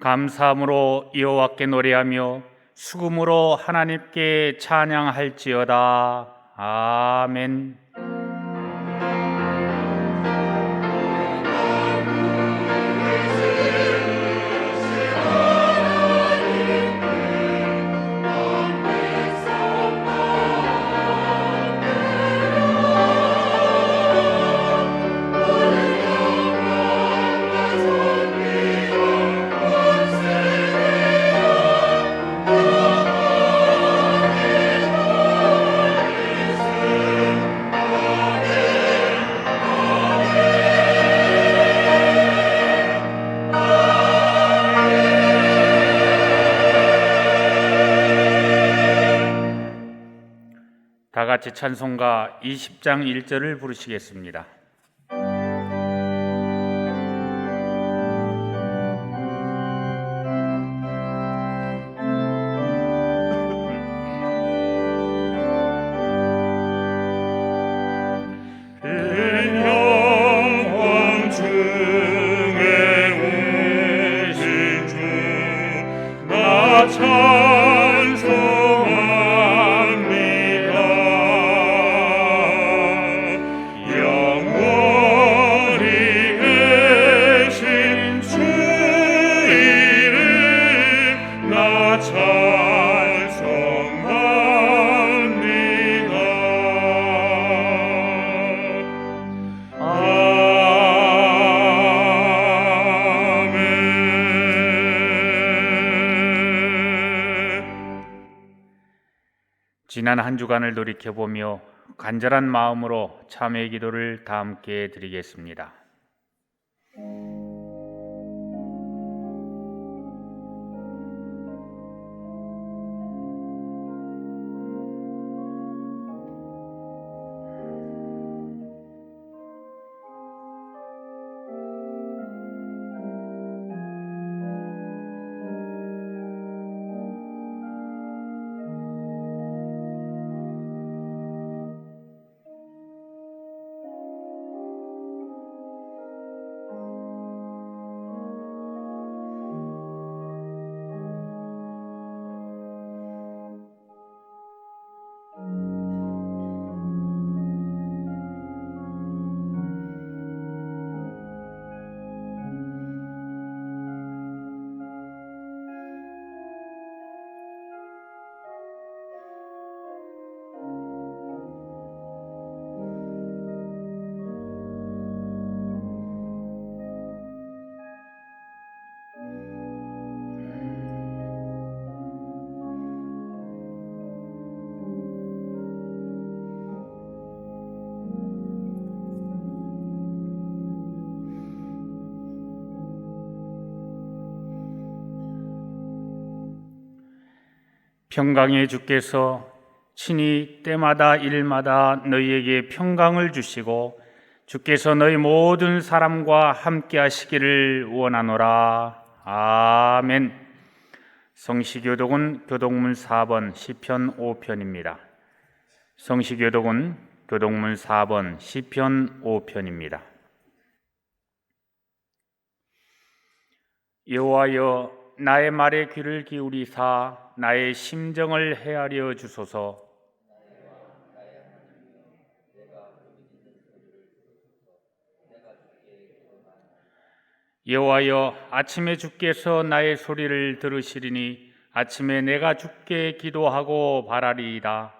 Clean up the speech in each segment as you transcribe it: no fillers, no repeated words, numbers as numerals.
감사함으로 여호와께 노래하며 수금으로 하나님께 찬양할지어다. 아멘. 다 같이 찬송가 20장 1절을 부르시겠습니다. 지난 한 주간을 돌이켜보며 간절한 마음으로 참회의 기도를 다 함께 드리겠습니다. 평강의 주께서 친히 때마다 일마다 너희에게 평강을 주시고 주께서 너희 모든 사람과 함께 하시기를 원하노라. 아멘. 성시교독은 교독문 4번 시편 5편입니다. 성시교독은 교독문 4번 시편 5편입니다. 여호와여, 나의 말에 귀를 기울이사 나의 심정을 헤아려 주소서. 여호와여, 아침에 주께서 나의 소리를 들으시리니 아침에 내가 주께 기도하고 바라리이다.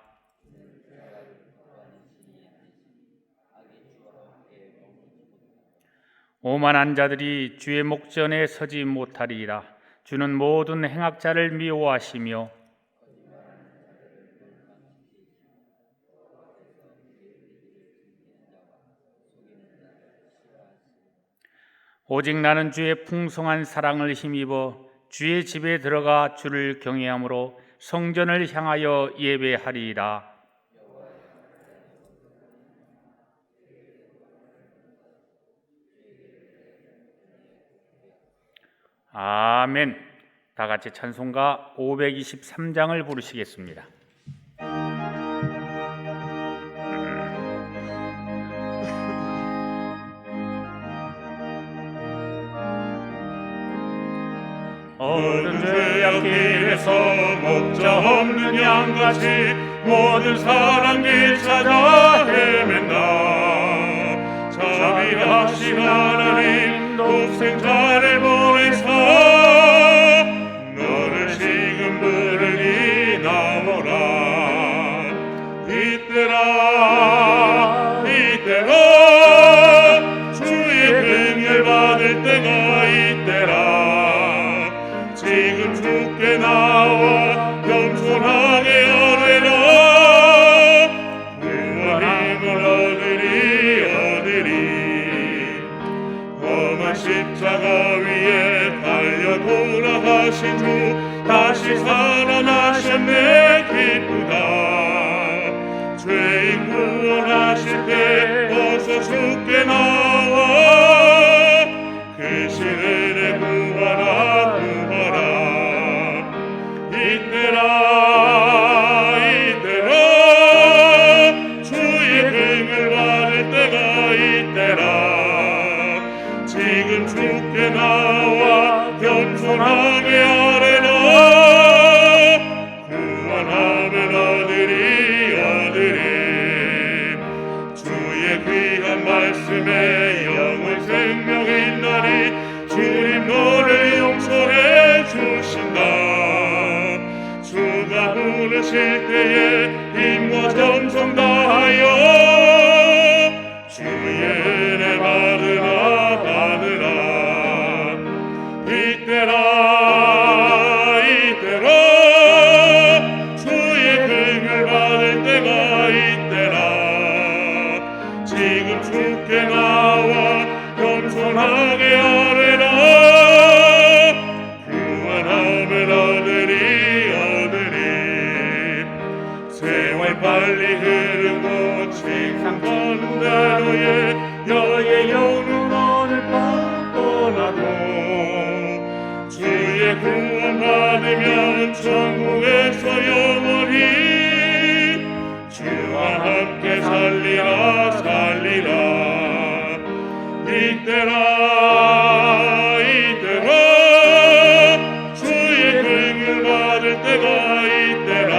오만한 자들이 주의 목전에 서지 못하리이다. 주는 모든 행악자를 미워하시며 오직 나는 주의 풍성한 사랑을 힘입어 주의 집에 들어가 주를 경외함으로 성전을 향하여 예배하리이다. 아멘. 다 같이 찬송가 523장을 부르시겠습니다. 모든 죄악길에서 목자 없는 양같이 모든 사람 길 찾아 헤맨다. 자비하신 하나님 독생자를 보내사 너를 지금 부르니 나오라. 이때라 주의 긍휼 받을 때가 이때라. 지금 주께 나와 겸손하게 아뢰라. 구원함을 얻으리. 험한 십자가 위에 달려 돌아가신 주 다시 살아나셨네. 기쁘다. 죄인 구원하실 때 어서 주께 나와 그 시련에 구하라. 이때라 주의 긍휼 받을 때가 이때라. 지금 주께 나와 겸손하게 아뢰라. 구원함을 얻으리. 주의 귀한 말씀에 영원 생명 있나니 주님 너를 용서해 주신다. 주가 부르실 때에 힘과 정성 다하여 주의 은혜 받으라. 이때라 주의 긍휼 받을 때가 이때라. 지금 주께 나와 겸손하게 아뢰라. 구원함을 얻으리. 세월 빨리 흐르고 칭상 떠는 대로에 너의 영은 오늘 밤 떠나고 주의 구원 받으면 천국에서 영원히 주와 함께 살리라. 이때라 주의 긍휼 받을 때가 이때라.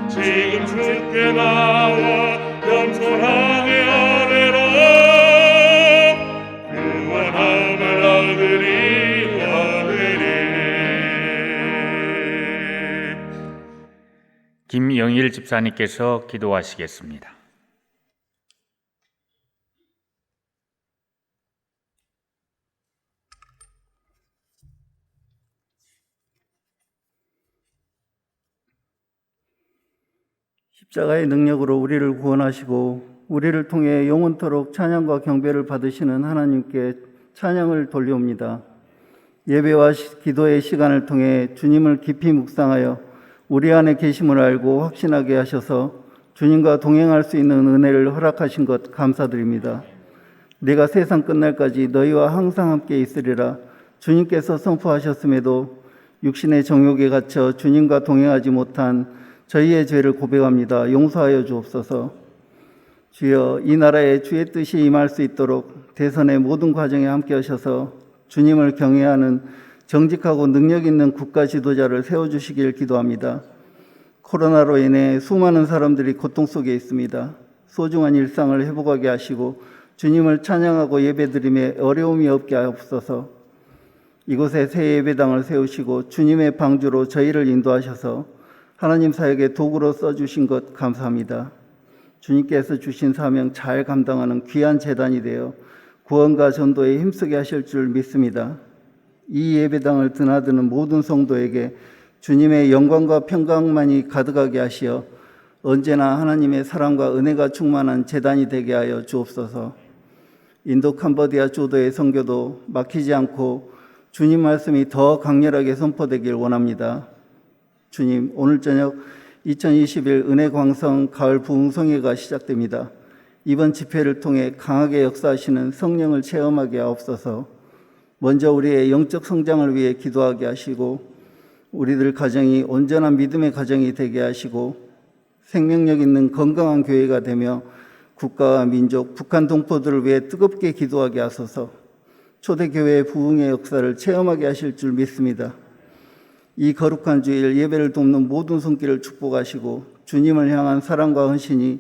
지금 주께 나와 겸손하게 아뢰라. 구원함을 얻으리. 김영일 집사님께서 기도하시겠습니다. 십자가의 능력으로 우리를 구원하시고 우리를 통해 영원토록 찬양과 경배를 받으시는 하나님께 찬양을 돌려옵니다. 예배와 기도의 시간을 통해 주님을 깊이 묵상하여 우리 안에 계심을 알고 확신하게 하셔서 주님과 동행할 수 있는 은혜를 허락하신 것 감사드립니다. 내가 세상 끝날까지 너희와 항상 함께 있으리라 주님께서 선포하셨음에도 육신의 정욕에 갇혀 주님과 동행하지 못한 저희의 죄를 고백합니다. 용서하여 주옵소서. 주여, 이 나라에 주의 뜻이 임할 수 있도록 대선의 모든 과정에 함께 하셔서 주님을 경외하는 정직하고 능력 있는 국가 지도자를 세워주시길 기도합니다. 코로나로 인해 수많은 사람들이 고통 속에 있습니다. 소중한 일상을 회복하게 하시고 주님을 찬양하고 예배드림에 어려움이 없게 하옵소서. 이곳에 새 예배당을 세우시고 주님의 방주로 저희를 인도하셔서 하나님 사역의 도구로 써주신 것 감사합니다. 주님께서 주신 사명 잘 감당하는 귀한 재단이 되어 구원과 전도에 힘쓰게 하실 줄 믿습니다. 이 예배당을 드나드는 모든 성도에게 주님의 영광과 평강만이 가득하게 하시어 언제나 하나님의 사랑과 은혜가 충만한 재단이 되게 하여 주옵소서. 인도 캄보디아 조도의 선교도 막히지 않고 주님 말씀이 더 강렬하게 선포되길 원합니다. 주님, 오늘 저녁 2021 은혜광성 가을 부흥성회가 시작됩니다. 이번 집회를 통해 강하게 역사하시는 성령을 체험하게 하옵소서. 먼저 우리의 영적 성장을 위해 기도하게 하시고 우리들 가정이 온전한 믿음의 가정이 되게 하시고 생명력 있는 건강한 교회가 되며 국가와 민족, 북한 동포들을 위해 뜨겁게 기도하게 하소서. 초대교회의 부흥의 역사를 체험하게 하실 줄 믿습니다. 이 거룩한 주일 예배를 돕는 모든 손길을 축복하시고 주님을 향한 사랑과 헌신이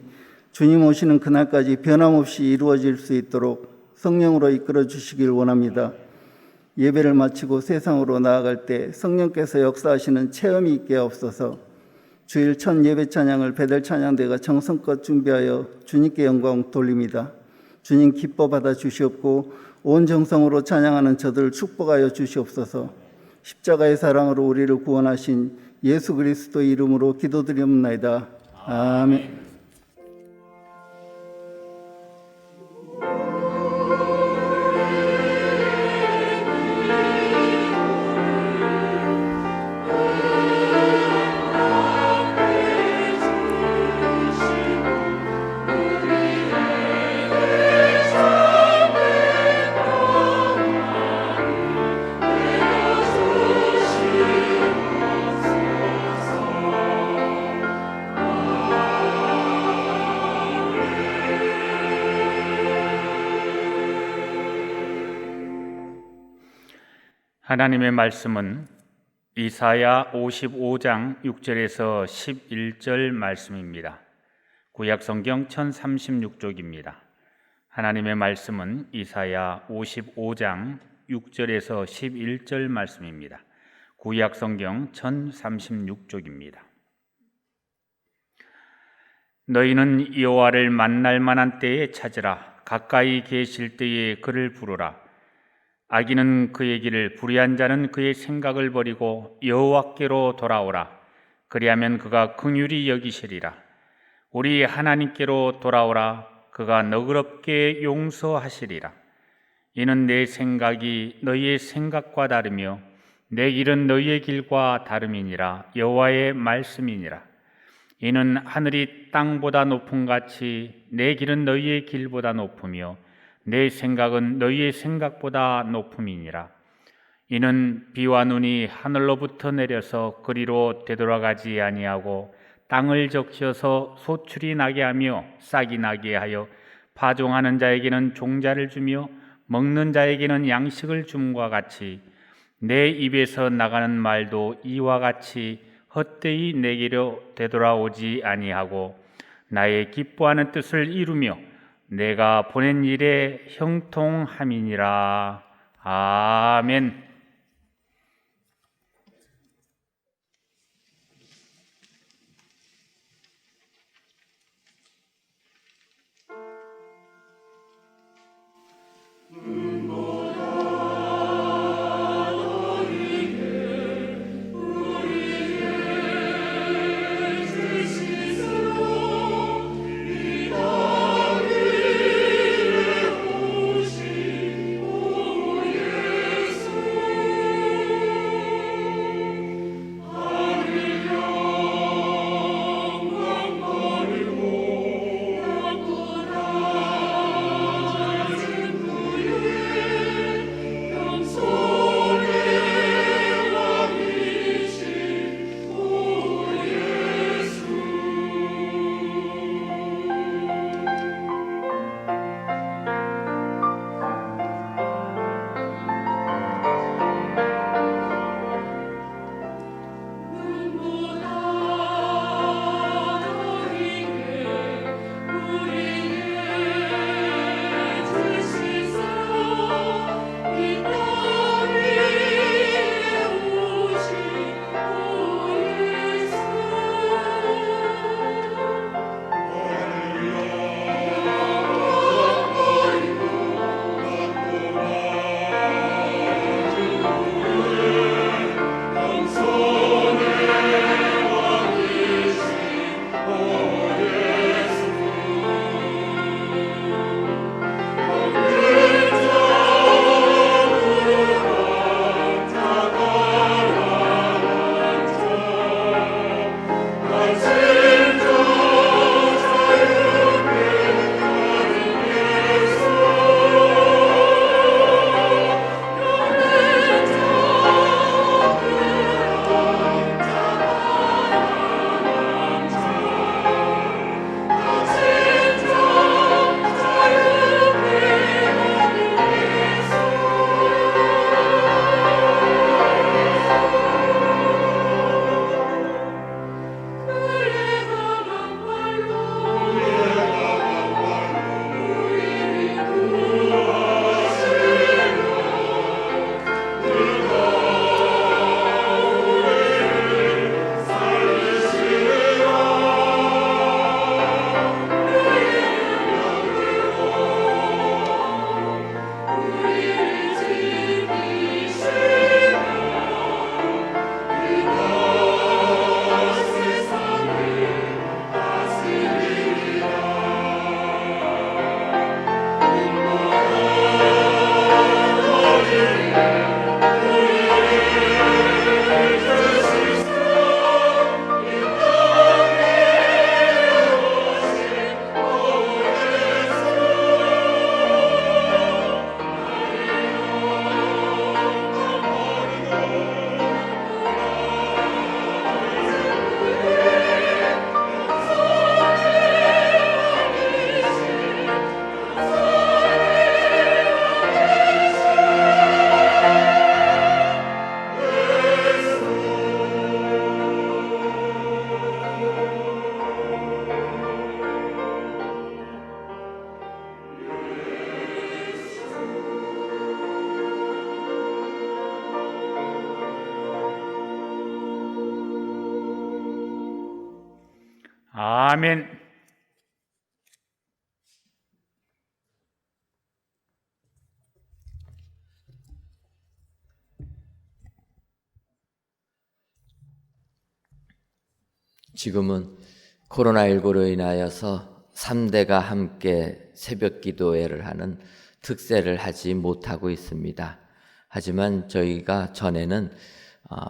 주님 오시는 그날까지 변함없이 이루어질 수 있도록 성령으로 이끌어 주시길 원합니다. 예배를 마치고 세상으로 나아갈 때 성령께서 역사하시는 체험이 있게 하옵소서. 주일 첫 예배 찬양을 베델 찬양대가 정성껏 준비하여 주님께 영광 돌립니다. 주님 기뻐 받아 주시옵고 온 정성으로 찬양하는 저들을 축복하여 주시옵소서. 십자가의 사랑으로 우리를 구원하신 예수 그리스도의 이름으로 기도드리옵나이다. 아멘. 하나님의 말씀은 이사야 55장 6절에서 11절 말씀입니다. 구약성경 1036쪽입니다. 하나님의 말씀은 이사야 55장 6절에서 11절 말씀입니다. 구약성경 1036쪽입니다. 너희는 여호와를 만날 만한 때에 찾으라. 가까이 계실 때에 그를 부르라. 악인은 그의 길을, 불의한 자는 그의 생각을 버리고 여호와께로 돌아오라. 그리하면 그가 긍휼히 여기시리라. 우리 하나님께로 돌아오라. 그가 너그럽게 용서하시리라. 이는 내 생각이 너희의 생각과 다르며 내 길은 너희의 길과 다름이니라. 여호와의 말씀이니라. 이는 하늘이 땅보다 높음 같이 내 길은 너희의 길보다 높으며 내 생각은 너희의 생각보다 높음이니라. 이는 비와 눈이 하늘로부터 내려서 그리로 되돌아가지 아니하고 땅을 적셔서 소출이 나게 하며 싹이 나게 하여 파종하는 자에게는 종자를 주며 먹는 자에게는 양식을 줌과 같이 내 입에서 나가는 말도 이와 같이 헛되이 내게로 되돌아오지 아니하고 나의 기뻐하는 뜻을 이루며 내가 보낸 일에 형통함이니라. 아멘. 아멘. 지금은 코로나19로 인하여서 3대가 함께 새벽 기도회를 하는 특세를 하지 못하고 있습니다. 하지만 저희가 전에는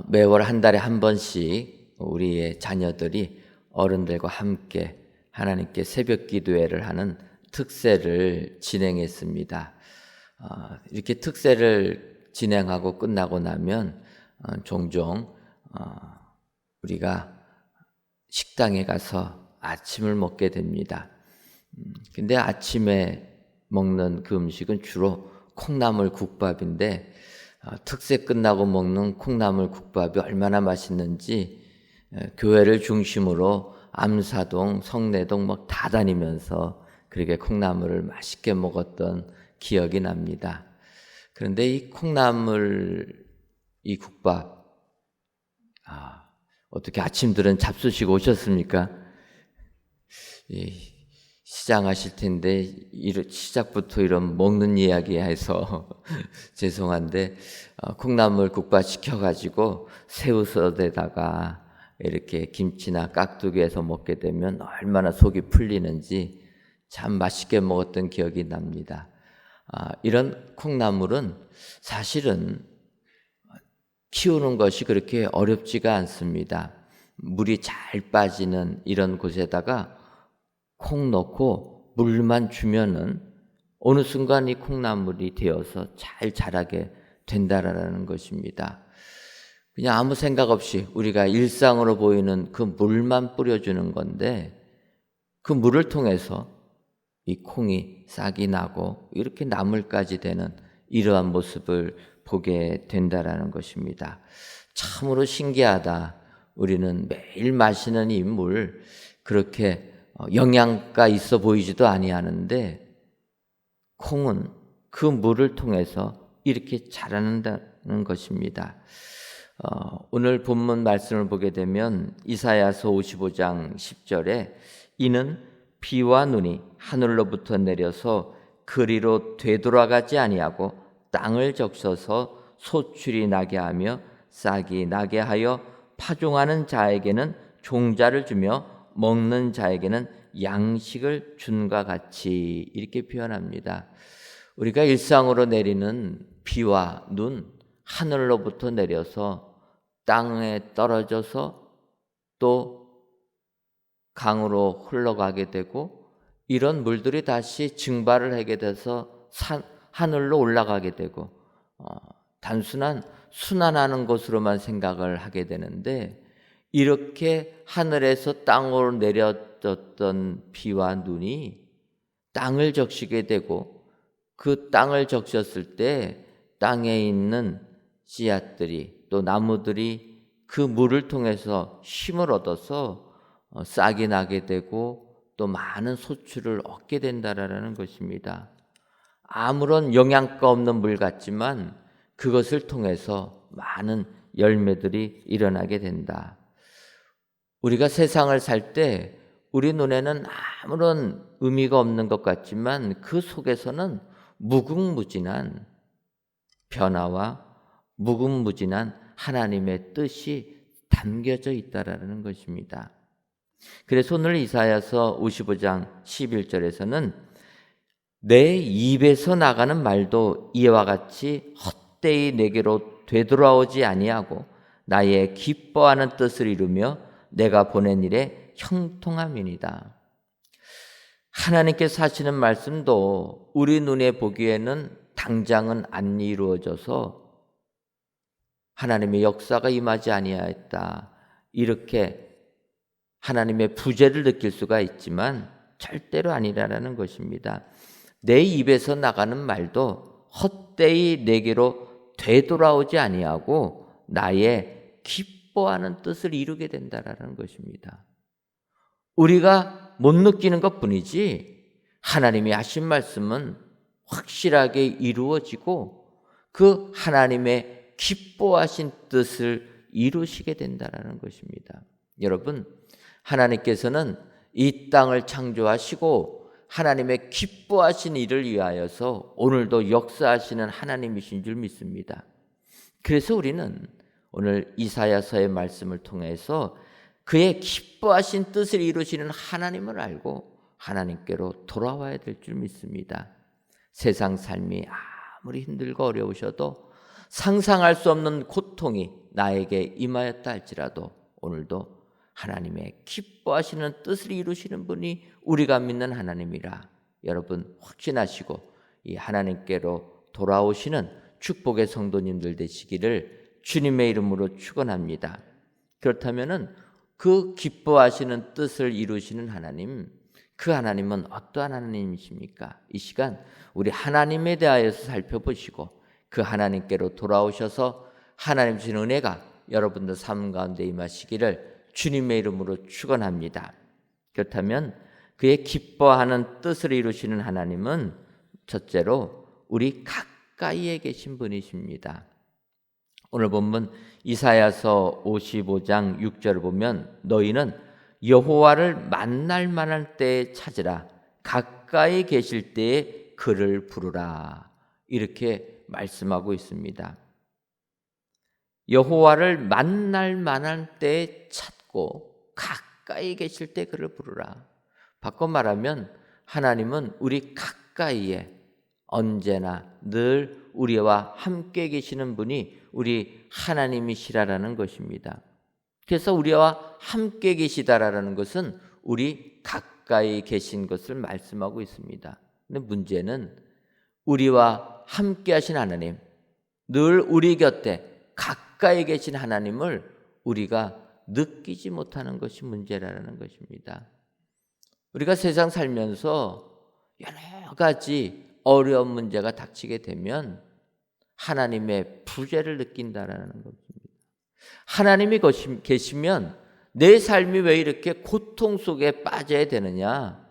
매월 한 달에 한 번씩 우리의 자녀들이 어른들과 함께 하나님께 새벽 기도회를 하는 특세를 진행했습니다. 이렇게 특세를 진행하고 끝나고 나면 종종 우리가 식당에 가서 아침을 먹게 됩니다. 근데 아침에 먹는 그 음식은 주로 콩나물 국밥인데 특세 끝나고 먹는 콩나물 국밥이 얼마나 맛있는지 교회를 중심으로 암사동, 성내동 막 다 다니면서 그렇게 콩나물을 맛있게 먹었던 기억이 납니다. 그런데 이 콩나물, 이 국밥, 어떻게 아침들은 잡수시고 오셨습니까? 시장하실 텐데 시작부터 이런 먹는 이야기 해서 죄송한데 콩나물 국밥 시켜가지고 새우젓에다가 이렇게 김치나 깍두기 해서 먹게 되면 얼마나 속이 풀리는지 참 맛있게 먹었던 기억이 납니다. 이런 콩나물은 사실은 키우는 것이 그렇게 어렵지가 않습니다. 물이 잘 빠지는 이런 곳에다가 콩 넣고 물만 주면은 어느 순간 이 콩나물이 되어서 잘 자라게 된다라는 것입니다. 그냥 아무 생각 없이 우리가 일상으로 보이는 그 물만 뿌려주는 건데 그 물을 통해서 이 콩이 싹이 나고 이렇게 나물까지 되는 이러한 모습을 보게 된다라는 것입니다. 참으로 신기하다. 우리는 매일 마시는 이 물 그렇게 영양가 있어 보이지도 아니하는데 콩은 그 물을 통해서 이렇게 자라는다는 것입니다. 오늘 본문 말씀을 보게 되면 이사야서 55장 10절에 이는 비와 눈이 하늘로부터 내려서 그리로 되돌아가지 아니하고 땅을 적셔서 소출이 나게 하며 싹이 나게 하여 파종하는 자에게는 종자를 주며 먹는 자에게는 양식을 준과 같이 이렇게 표현합니다. 우리가 일상으로 내리는 비와 눈, 하늘로부터 내려서 땅에 떨어져서 또 강으로 흘러가게 되고 이런 물들이 다시 증발을 하게 돼서 하늘로 올라가게 되고 단순한 순환하는 것으로만 생각을 하게 되는데 이렇게 하늘에서 땅으로 내려졌던 비와 눈이 땅을 적시게 되고 그 땅을 적셨을 때 땅에 있는 씨앗들이 또 나무들이 그 물을 통해서 힘을 얻어서 싹이 나게 되고 또 많은 소출을 얻게 된다라는 것입니다. 아무런 영양가 없는 물 같지만 그것을 통해서 많은 열매들이 일어나게 된다. 우리가 세상을 살 때 우리 눈에는 아무런 의미가 없는 것 같지만 그 속에서는 무궁무진한 변화와 무궁무진한 하나님의 뜻이 담겨져 있다라는 것입니다. 그래서 오늘 이사야서 55장 11절에서는 내 입에서 나가는 말도 이와 같이 헛되이 내게로 되돌아오지 아니하고 나의 기뻐하는 뜻을 이루며 내가 보낸 일에 형통함이니이다. 하나님께서 하시는 말씀도 우리 눈에 보기에는 당장은 안 이루어져서 하나님의 역사가 임하지 아니하였다. 이렇게 하나님의 부재를 느낄 수가 있지만 절대로 아니라는 것입니다. 내 입에서 나가는 말도 헛되이 내게로 되돌아오지 아니하고 나의 기뻐하는 뜻을 이루게 된다라는 것입니다. 우리가 못 느끼는 것뿐이지 하나님이 하신 말씀은 확실하게 이루어지고 그 하나님의 기뻐하신 뜻을 이루시게 된다라는 것입니다. 여러분, 하나님께서는 이 땅을 창조하시고 하나님의 기뻐하신 일을 위하여서 오늘도 역사하시는 하나님이신 줄 믿습니다. 그래서 우리는 오늘 이사야서의 말씀을 통해서 그의 기뻐하신 뜻을 이루시는 하나님을 알고 하나님께로 돌아와야 될 줄 믿습니다. 세상 삶이 아무리 힘들고 어려우셔도 상상할 수 없는 고통이 나에게 임하였다 할지라도 오늘도 하나님의 기뻐하시는 뜻을 이루시는 분이 우리가 믿는 하나님이라 여러분 확신하시고 이 하나님께로 돌아오시는 축복의 성도님들 되시기를 주님의 이름으로 축원합니다. 그렇다면은 그 기뻐하시는 뜻을 이루시는 하나님, 그 하나님은 어떠한 하나님이십니까? 이 시간 우리 하나님에 대하여서 살펴보시고 그 하나님께로 돌아오셔서 하나님 주신 은혜가 여러분들 삶 가운데 임하시기를 주님의 이름으로 축원합니다. 그렇다면 그의 기뻐하는 뜻을 이루시는 하나님은 첫째로 우리 가까이에 계신 분이십니다. 오늘 본문 이사야서 55장 6절을 보면 너희는 여호와를 만날 만할 때에 찾으라 가까이 계실 때에 그를 부르라 이렇게 말씀하고 있습니다. 여호와를 만날 만할 때에 찾고 가까이 계실 때 그를 부르라. 바꿔 말하면 하나님은 우리 가까이에 언제나 늘 우리와 함께 계시는 분이 우리 하나님이시라라는 것입니다. 그래서 우리와 함께 계시다라는 것은 우리 가까이 계신 것을 말씀하고 있습니다. 근데 문제는 우리와 함께 하신 하나님, 늘 우리 곁에 가까이 계신 하나님을 우리가 느끼지 못하는 것이 문제라는 것입니다. 우리가 세상 살면서 여러 가지 어려운 문제가 닥치게 되면 하나님의 부재를 느낀다라는 것입니다. 하나님이 계시면 내 삶이 왜 이렇게 고통 속에 빠져야 되느냐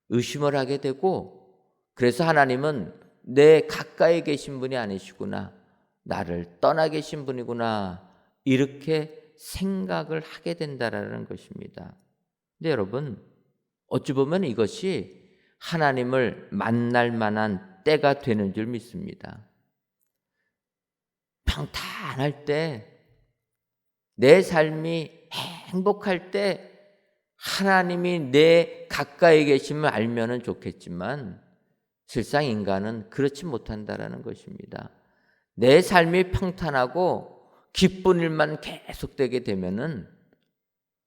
의심을 하게 되고, 그래서 하나님은 내 가까이 계신 분이 아니시구나, 나를 떠나 계신 분이구나 이렇게 생각을 하게 된다라는 것입니다. 근데 여러분 어찌 보면 이것이 하나님을 만날 만한 때가 되는 줄 믿습니다. 평탄할 때, 내 삶이 행복할 때 하나님이 내 가까이 계심을 알면은 좋겠지만 실상 인간은 그렇지 못한다라는 것입니다. 내 삶이 평탄하고 기쁜 일만 계속되게 되면은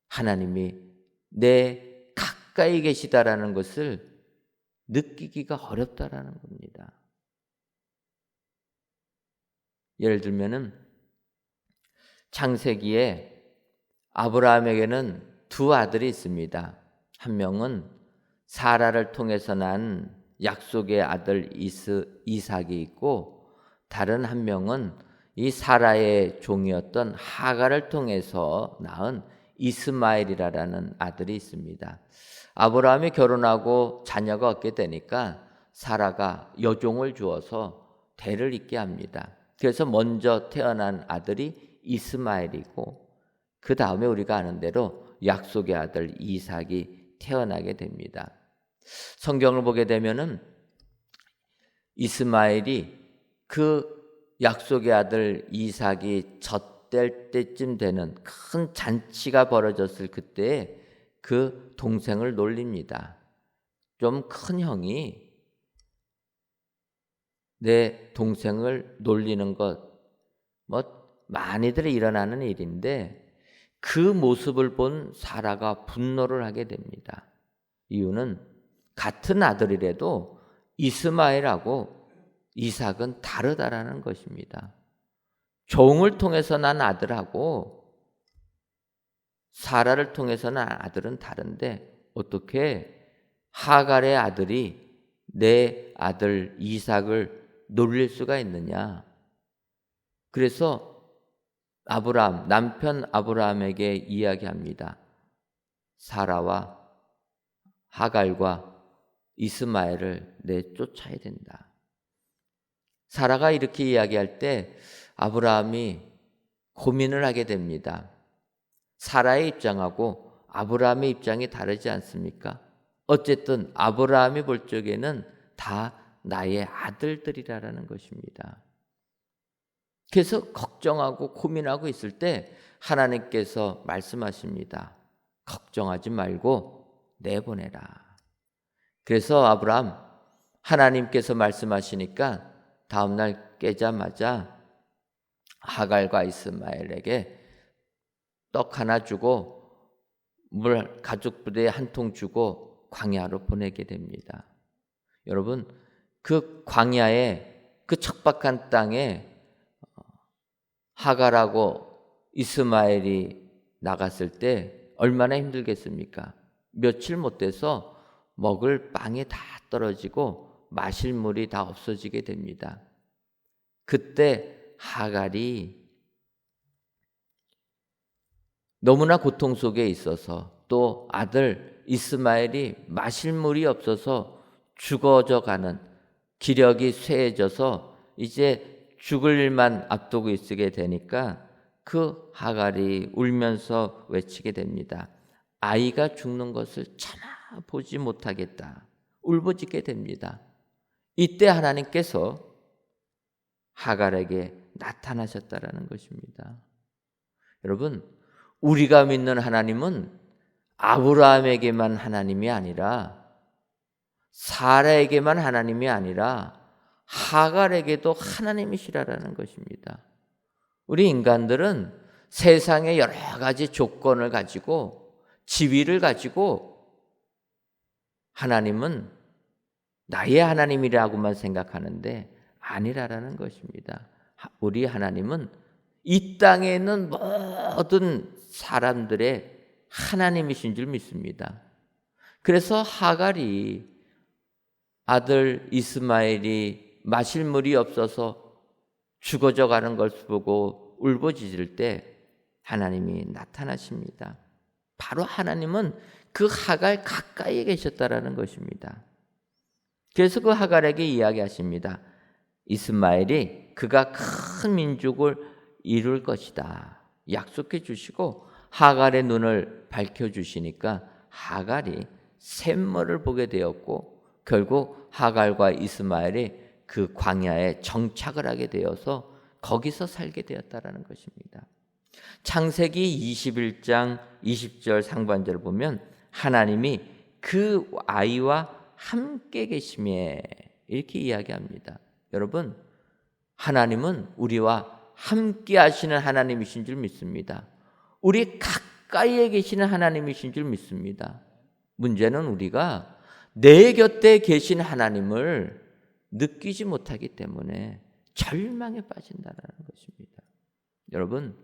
하나님이 내 가까이 계시다라는 것을 느끼기가 어렵다라는 겁니다. 예를 들면은 창세기에 아브라함에게는 두 아들이 있습니다. 한 명은 사라를 통해서 난 약속의 아들 이삭이 있고, 다른 한 명은 이 사라의 종이었던 하갈을 통해서 낳은 이스마엘이라는 아들이 있습니다. 아브라함이 결혼하고 자녀가 없게 되니까 사라가 여종을 주어서 대를 잇게 합니다. 그래서 먼저 태어난 아들이 이스마엘이고, 그 다음에 우리가 아는 대로 약속의 아들 이삭이 태어나게 됩니다. 성경을 보게 되면은 이스마엘이 그 약속의 아들 이삭이 젖될 때쯤 되는 큰 잔치가 벌어졌을 그때에 그 동생을 놀립니다. 좀 큰 형이 내 동생을 놀리는 것 많이들 일어나는 일인데, 그 모습을 본 사라가 분노를 하게 됩니다. 이유는 같은 아들이라도 이스마엘하고 이삭은 다르다라는 것입니다. 종을 통해서 난 아들하고 사라를 통해서 난 아들은 다른데 어떻게 하갈의 아들이 내 아들 이삭을 놀릴 수가 있느냐. 그래서 남편 아브라함에게 이야기합니다. 사라와 하갈과 이스마엘을 내쫓아야 된다. 사라가 이렇게 이야기할 때 아브라함이 고민을 하게 됩니다. 사라의 입장하고 아브라함의 입장이 다르지 않습니까? 어쨌든 아브라함이 볼 적에는 다 나의 아들들이라는 것입니다. 그래서 걱정하고 고민하고 있을 때 하나님께서 말씀하십니다. 걱정하지 말고 내보내라. 그래서 아브라함, 하나님께서 말씀하시니까 다음날 깨자마자 하갈과 이스마엘에게 떡 하나 주고 물 가죽 부대에 한 통 주고 광야로 보내게 됩니다. 여러분, 그 광야에, 그 척박한 땅에 하갈하고 이스마엘이 나갔을 때 얼마나 힘들겠습니까? 며칠 못 돼서 먹을 빵이 다 떨어지고 마실 물이 다 없어지게 됩니다. 그때 하갈이 너무나 고통 속에 있어서 또 아들 이스마엘이 마실 물이 없어서 죽어져 가는, 기력이 쇠해져서 이제 죽을 일만 앞두고 있게 되니까 그 하갈이 울면서 외치게 됩니다. 아이가 죽는 것을 참아 보지 못하겠다. 울부짖게 됩니다. 이때 하나님께서 하갈에게 나타나셨다라는 것입니다. 여러분, 우리가 믿는 하나님은 아브라함에게만 하나님이 아니라, 사라에게만 하나님이 아니라 하갈에게도 하나님이시라는 것입니다. 우리 인간들은 세상의 여러 가지 조건을 가지고, 지위를 가지고 하나님은 나의 하나님이라고만 생각하는데 아니라라는 것입니다. 우리 하나님은 이 땅에 있는 모든 사람들의 하나님이신 줄 믿습니다. 그래서 하갈이 아들 이스마엘이 마실 물이 없어서 죽어져 가는 것을 보고 울부짖을 때 하나님이 나타나십니다. 바로 하나님은 그 하갈 가까이에 계셨다라는 것입니다. 그래서 그 하갈에게 이야기하십니다. 이스마엘이 그가 큰 민족을 이룰 것이다 약속해 주시고 하갈의 눈을 밝혀주시니까 하갈이 샘물을 보게 되었고 결국 하갈과 이스마엘이 그 광야에 정착을 하게 되어서 거기서 살게 되었다라는 것입니다. 창세기 21장 20절 상반절을 보면 하나님이 그 아이와 함께 계심에 이렇게 이야기합니다. 여러분, 하나님은 우리와 함께 하시는 하나님이신 줄 믿습니다. 우리 가까이에 계시는 하나님이신 줄 믿습니다. 문제는 우리가 내 곁에 계신 하나님을 느끼지 못하기 때문에 절망에 빠진다는 것입니다. 여러분,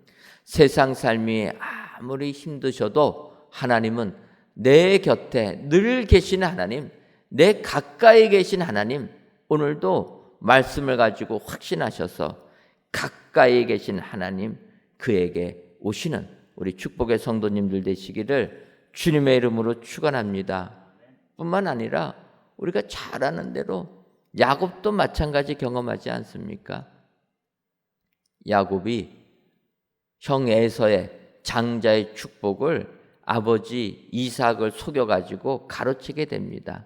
세상 삶이 아무리 힘드셔도 하나님은 내 곁에 늘 계시는 하나님, 내 가까이 계신 하나님, 오늘도 말씀을 가지고 확신하셔서 가까이 계신 하나님, 그에게 오시는 우리 축복의 성도님들 되시기를 주님의 이름으로 축원합니다. 뿐만 아니라 우리가 잘 아는 대로 야곱도 마찬가지 경험하지 않습니까? 야곱이 형 에서의 장자의 축복을 아버지 이삭을 속여가지고 가로채게 됩니다.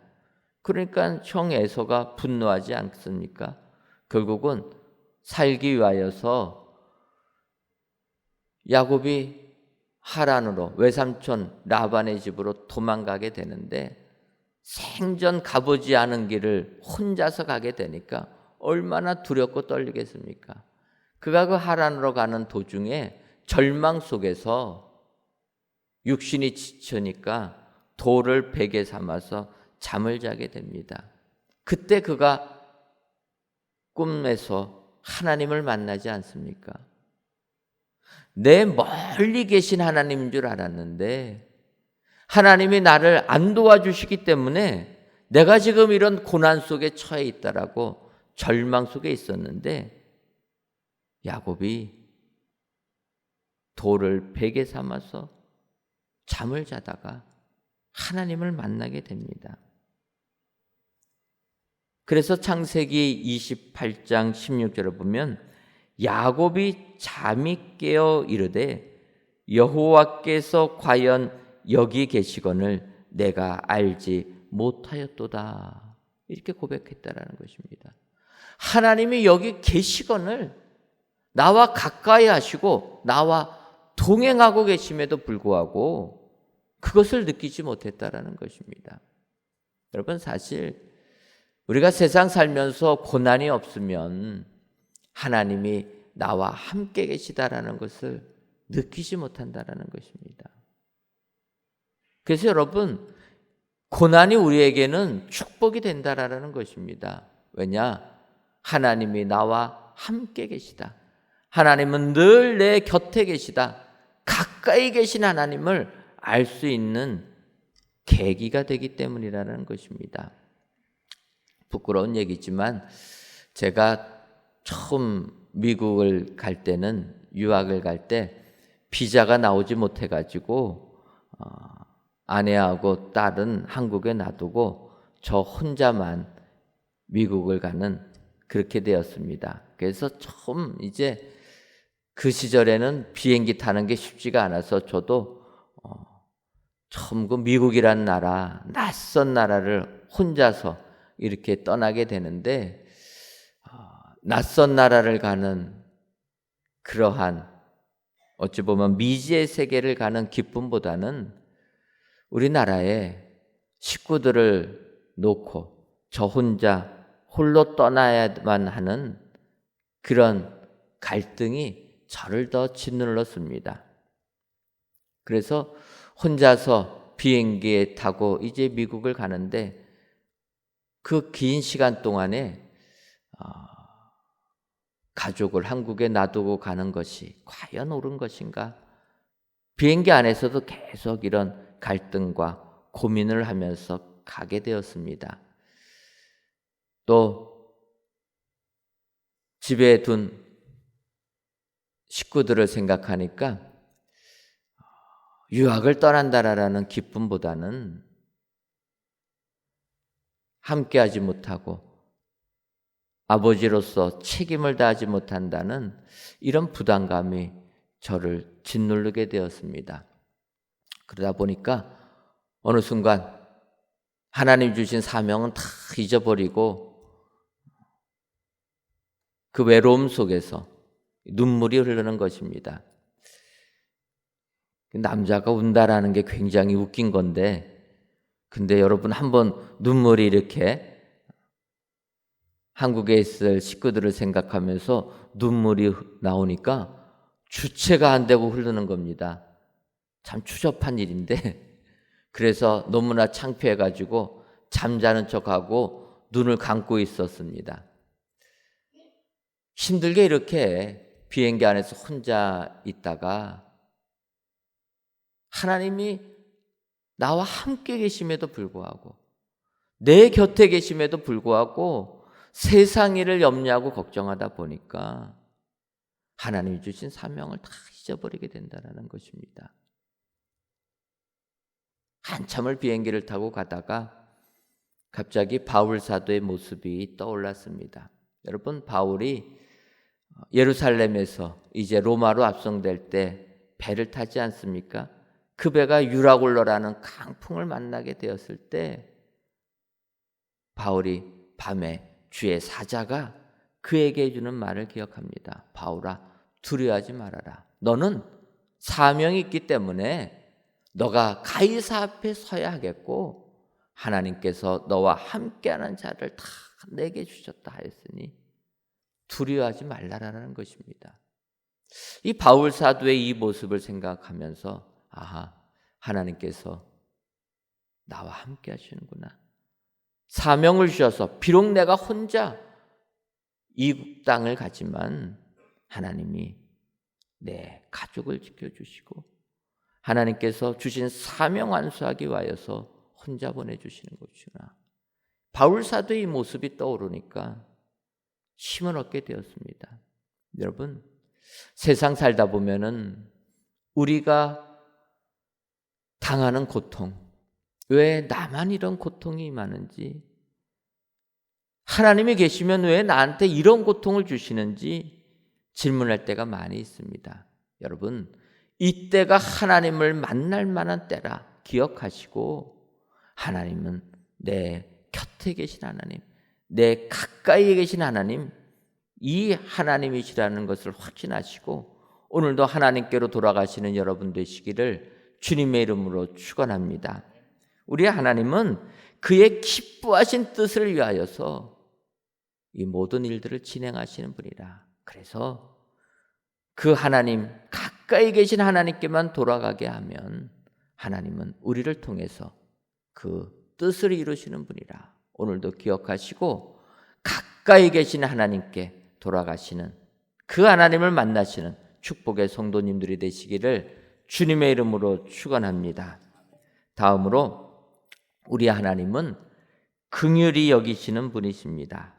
그러니까 형 에서가 분노하지 않습니까? 결국은 살기 위하여서 야곱이 하란으로 외삼촌 라반의 집으로 도망가게 되는데 생전 가보지 않은 길을 혼자서 가게 되니까 얼마나 두렵고 떨리겠습니까? 그가 그 하란으로 가는 도중에 절망 속에서 육신이 지치니까 돌을 베개 삼아서 잠을 자게 됩니다. 그때 그가 꿈에서 하나님을 만나지 않습니까? 내 멀리 계신 하나님인 줄 알았는데 하나님이 나를 안 도와주시기 때문에 내가 지금 이런 고난 속에 처해 있다라고 절망 속에 있었는데 야곱이 돌을 베개 삼아서 잠을 자다가 하나님을 만나게 됩니다. 그래서 창세기 28장 16절을 보면 야곱이 잠이 깨어 이르되 여호와께서 과연 여기 계시거늘 내가 알지 못하였도다. 이렇게 고백했다라는 것입니다. 하나님이 여기 계시거늘 나와 가까이 하시고 나와 동행하고 계심에도 불구하고 그것을 느끼지 못했다라는 것입니다. 여러분, 사실 우리가 세상 살면서 고난이 없으면 하나님이 나와 함께 계시다라는 것을 느끼지 못한다라는 것입니다. 그래서 여러분, 고난이 우리에게는 축복이 된다라는 것입니다. 왜냐? 하나님이 나와 함께 계시다. 하나님은 늘 내 곁에 계시다. 가까이 계신 하나님을 알 수 있는 계기가 되기 때문이라는 것입니다. 부끄러운 얘기지만 제가 처음 미국을 갈 때는, 유학을 갈 때 비자가 나오지 못해가지고 아내하고 딸은 한국에 놔두고 저 혼자만 미국을 가는 그렇게 되었습니다. 그래서 처음 이제 그 시절에는 비행기 타는 게 쉽지가 않아서 저도 처음 그 미국이란 나라, 낯선 나라를 혼자서 이렇게 떠나게 되는데, 낯선 나라를 가는 그러한 어찌 보면 미지의 세계를 가는 기쁨보다는 우리나라에 식구들을 놓고 저 혼자 홀로 떠나야만 하는 그런 갈등이 저를 더 짓눌렀습니다. 그래서 혼자서 비행기에 타고 이제 미국을 가는데 그 긴 시간 동안에 가족을 한국에 놔두고 가는 것이 과연 옳은 것인가? 비행기 안에서도 계속 이런 갈등과 고민을 하면서 가게 되었습니다. 또 집에 둔 식구들을 생각하니까 유학을 떠난다라는 기쁨보다는 함께하지 못하고 아버지로서 책임을 다하지 못한다는 이런 부담감이 저를 짓누르게 되었습니다. 그러다 보니까 어느 순간 하나님 주신 사명은 다 잊어버리고 그 외로움 속에서 눈물이 흐르는 것입니다. 남자가 운다라는 게 굉장히 웃긴 건데, 근데 여러분 한번 눈물이 이렇게 한국에 있을 식구들을 생각하면서 눈물이 나오니까 주체가 안 되고 흐르는 겁니다. 참 추접한 일인데, 그래서 너무나 창피해가지고 잠자는 척하고 눈을 감고 있었습니다. 힘들게 이렇게 비행기 안에서 혼자 있다가 하나님이 나와 함께 계심에도 불구하고, 내 곁에 계심에도 불구하고 세상 일을 염려하고 걱정하다 보니까 하나님이 주신 사명을 다 잊어버리게 된다는 것입니다. 한참을 비행기를 타고 가다가 갑자기 바울 사도의 모습이 떠올랐습니다. 여러분, 바울이 예루살렘에서 이제 로마로 압송될 때 배를 타지 않습니까? 그 배가 유라굴로라는 강풍을 만나게 되었을 때 바울이 밤에 주의 사자가 그에게 해주는 말을 기억합니다. 바울아, 두려워하지 말아라. 너는 사명이 있기 때문에 너가 가이사 앞에 서야 하겠고 하나님께서 너와 함께하는 자를 다 내게 주셨다 하였으니 두려워하지 말라라는 것입니다. 이 바울 사도의 이 모습을 생각하면서 아하, 하나님께서 나와 함께 하시는구나. 사명을 주셔서 비록 내가 혼자 이국 땅을 가지만 하나님이 내 가족을 지켜주시고 하나님께서 주신 사명 완수하기 위하여서 혼자 보내주시는 것이구나. 바울 사도의 모습이 떠오르니까 힘을 얻게 되었습니다. 여러분, 세상 살다 보면은 우리가 당하는 고통, 왜 나만 이런 고통이 많은지, 하나님이 계시면 왜 나한테 이런 고통을 주시는지 질문할 때가 많이 있습니다. 여러분, 이때가 하나님을 만날 만한 때라, 기억하시고 하나님은 내 곁에 계신 하나님, 내 가까이에 계신 하나님, 이 하나님이시라는 것을 확신하시고 오늘도 하나님께로 돌아가시는 여러분 되시기를 주님의 이름으로 축원합니다. 우리 하나님은 그의 기뻐하신 뜻을 위하여서 이 모든 일들을 진행하시는 분이라. 그래서 그 하나님, 가까이 계신 하나님께만 돌아가게 하면 하나님은 우리를 통해서 그 뜻을 이루시는 분이라. 오늘도 기억하시고 가까이 계신 하나님께 돌아가시는 그 하나님을 만나시는 축복의 성도님들이 되시기를 주님의 이름으로 축원합니다. 다음으로 우리 하나님은 긍휼히 여기시는 분이십니다.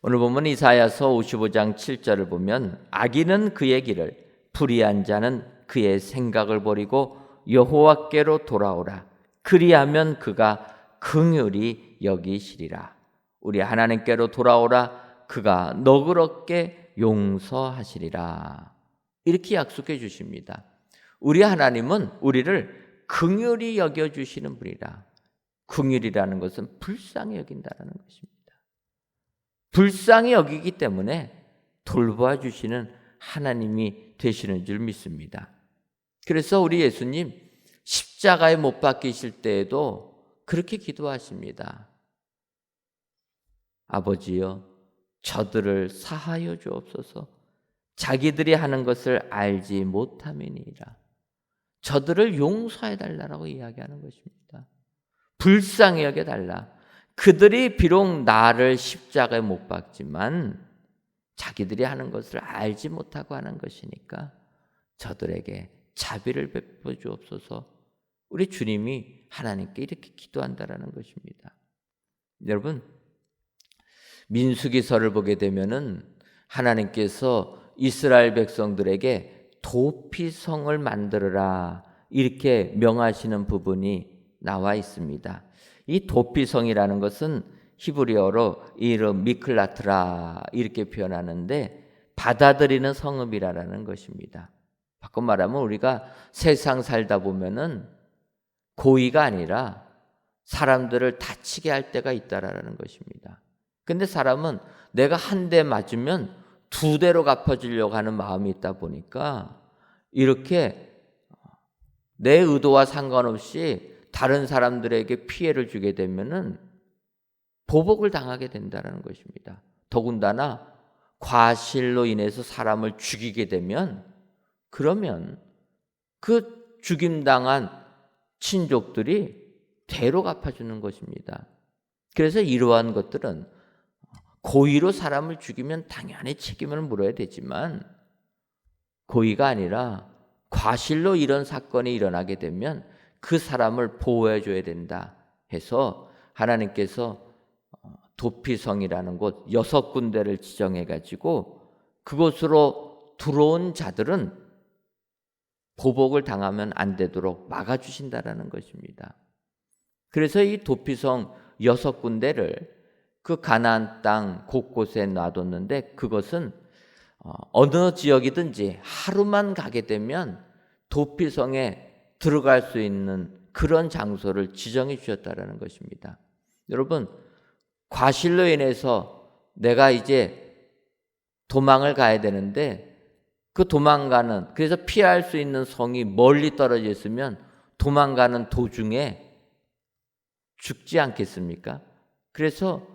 오늘 보면 이사야서 55장 7절을 보면 악인은 그의 길을, 불의한 자는 그의 생각을 버리고 여호와께로 돌아오라. 그리하면 그가 긍휼히 여기시리라. 우리 하나님께로 돌아오라. 그가 너그럽게 용서하시리라. 이렇게 약속해 주십니다. 우리 하나님은 우리를 긍휼히 여겨주시는 분이라. 긍휼이라는 것은 불쌍히 여긴다는 것입니다. 불쌍히 여기기 때문에 돌보아 주시는 하나님이 되시는 줄 믿습니다. 그래서 우리 예수님 십자가에 못 박히실 때에도 그렇게 기도하십니다. 아버지여, 저들을 사하여 주옵소서. 자기들이 하는 것을 알지 못함이니이다. 저들을 용서해 달라고 이야기하는 것입니다. 불쌍히 여겨 달라. 그들이 비록 나를 십자가에 못 박지만 자기들이 하는 것을 알지 못하고 하는 것이니까 저들에게 자비를 베풀어 주옵소서. 우리 주님이 하나님께 이렇게 기도한다라는 것입니다. 여러분, 민수기서를 보게 되면은 하나님께서 이스라엘 백성들에게 도피성을 만들어라 이렇게 명하시는 부분이 나와 있습니다. 이 도피성이라는 것은 히브리어로 이름 미클라트라 이렇게 표현하는데 받아들이는 성읍이라는 것입니다. 바꿔 말하면 우리가 세상 살다 보면은 고의가 아니라 사람들을 다치게 할 때가 있다라는 것입니다. 근데 사람은 내가 한 대 맞으면 두 대로 갚아주려고 하는 마음이 있다 보니까 이렇게 내 의도와 상관없이 다른 사람들에게 피해를 주게 되면은 보복을 당하게 된다는 것입니다. 더군다나 과실로 인해서 사람을 죽이게 되면 그러면 그 죽임당한 친족들이 대로 갚아주는 것입니다. 그래서 이러한 것들은 고의로 사람을 죽이면 당연히 책임을 물어야 되지만 고의가 아니라 과실로 이런 사건이 일어나게 되면 그 사람을 보호해 줘야 된다 해서 하나님께서 도피성이라는 곳 6군데를 지정해 가지고 그곳으로 들어온 자들은 보복을 당하면 안 되도록 막아주신다라는 것입니다. 그래서 이 도피성 6군데를 그 가나안 땅 곳곳에 놔뒀는데 그것은 어느 지역이든지 하루만 가게 되면 도피성에 들어갈 수 있는 그런 장소를 지정해 주셨다라는 것입니다. 여러분, 과실로 인해서 내가 이제 도망을 가야 되는데 그 도망가는 그래서 피할 수 있는 성이 멀리 떨어져 있으면 도망가는 도중에 죽지 않겠습니까? 그래서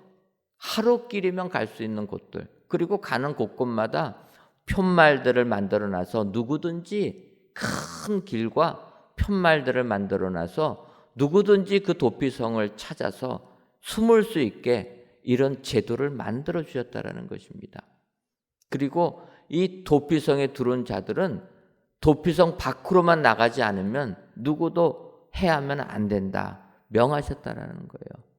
하루길이면 갈 수 있는 곳들 그리고 가는 곳곳마다 푯말들을 만들어놔서 누구든지 큰 길과 푯말들을 만들어놔서 누구든지 그 도피성을 찾아서 숨을 수 있게 이런 제도를 만들어 주셨다라는 것입니다. 그리고 이 도피성에 들어온 자들은 도피성 밖으로만 나가지 않으면 누구도 해하면 안 된다 명하셨다라는 거예요.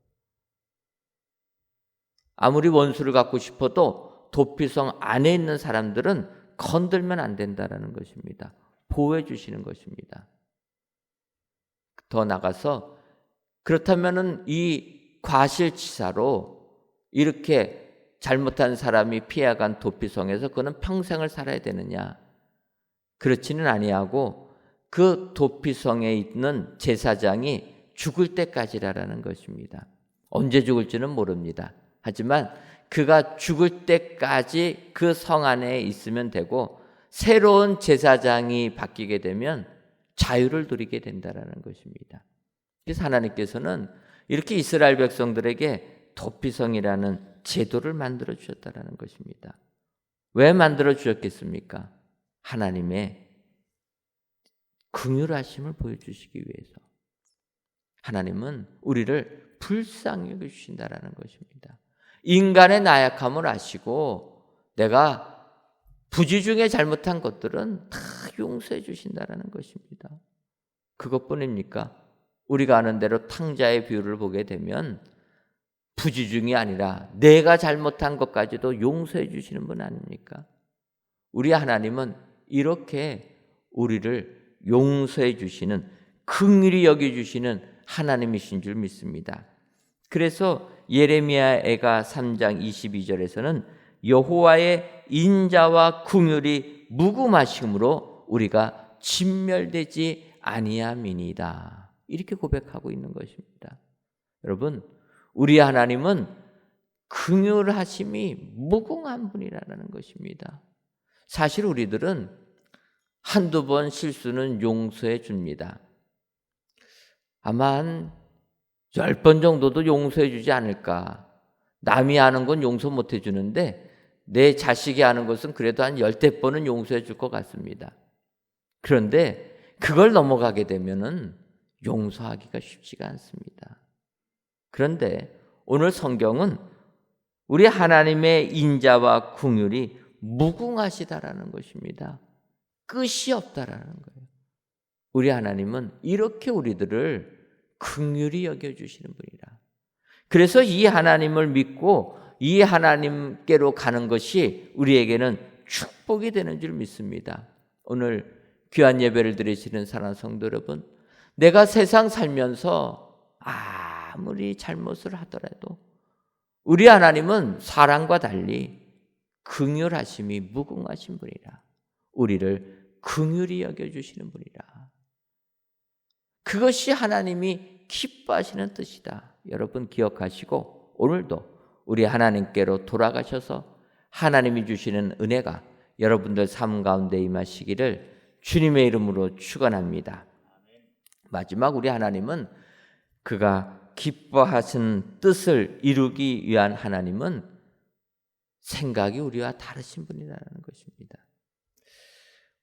아무리 원수를 갖고 싶어도 도피성 안에 있는 사람들은 건들면 안 된다라는 것입니다. 보호해 주시는 것입니다. 더 나가서 그렇다면은 이 과실치사로 이렇게 잘못한 사람이 피해간 도피성에서 그는 평생을 살아야 되느냐? 그렇지는 아니하고 그 도피성에 있는 제사장이 죽을 때까지라는 것입니다. 언제 죽을지는 모릅니다. 하지만 그가 죽을 때까지 그 성 안에 있으면 되고 새로운 제사장이 바뀌게 되면 자유를 누리게 된다는 것입니다. 그래서 하나님께서는 이렇게 이스라엘 백성들에게 도피성이라는 제도를 만들어 주셨다는 것입니다. 왜 만들어 주셨겠습니까? 하나님의 긍휼하심을 보여주시기 위해서. 하나님은 우리를 불쌍히 여겨주신다는 것입니다. 인간의 나약함을 아시고 내가 부지 중에 잘못한 것들은 다 용서해 주신다는 것입니다. 그것뿐입니까? 우리가 아는 대로 탕자의 비유를 보게 되면 부지 중이 아니라 내가 잘못한 것까지도 용서해 주시는 분 아닙니까? 우리 하나님은 이렇게 우리를 용서해 주시는, 긍휼히 여겨주시는 하나님이신 줄 믿습니다. 그래서 예레미야애가 3장 22절에서는 여호와의 인자와 긍휼이 무궁하심으로 우리가 진멸되지 아니함이니이다. 이렇게 고백하고 있는 것입니다. 여러분, 우리 하나님은 긍휼하심이 무궁한 분이라는 것입니다. 사실 우리들은 한두 번 실수는 용서해 줍니다. 아마 한 10번 정도도 용서해 주지 않을까. 남이 하는 건 용서 못 해주는데 내 자식이 하는 것은 그래도 한 10대 번은 용서해 줄 것 같습니다. 그런데 그걸 넘어가게 되면은 용서하기가 쉽지가 않습니다. 그런데 오늘 성경은 우리 하나님의 인자와 긍휼이 무궁하시다라는 것입니다. 끝이 없다라는 거예요. 우리 하나님은 이렇게 우리들을 긍휼히 여겨주시는 분이라. 그래서 이 하나님을 믿고 이 하나님께로 가는 것이 우리에게는 축복이 되는 줄 믿습니다. 오늘 귀한 예배를 드리시는 사랑하는 성도 여러분, 내가 세상 살면서 아무리 잘못을 하더라도 우리 하나님은 사랑과 달리 긍휼하심이 무궁하신 분이라. 우리를 긍휼히 여겨주시는 분이라. 그것이 하나님이 기뻐하시는 뜻이다. 여러분 기억하시고 오늘도 우리 하나님께로 돌아가셔서 하나님이 주시는 은혜가 여러분들 삶 가운데 임하시기를 주님의 이름으로 축원합니다. 마지막 우리 하나님은 그가 기뻐하신 뜻을 이루기 위한 하나님은 생각이 우리와 다르신 분이라는 것입니다.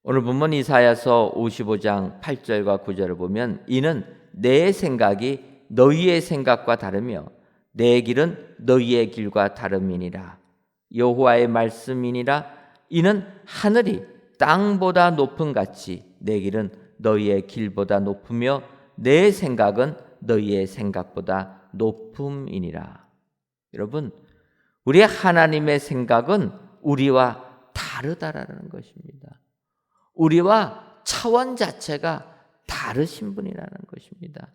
오늘 본문 이사야서 55장 8절과 9절을 보면 이는 내 생각이 너희의 생각과 다르며 내 길은 너희의 길과 다름이니라. 여호와의 말씀이니라. 이는 하늘이 땅보다 높음 같이 내 길은 너희의 길보다 높으며 내 생각은 너희의 생각보다 높음이니라. 여러분, 우리 하나님의 생각은 우리와 다르다라는 것입니다. 우리와 차원 자체가 다르신 분이라는 것입니다.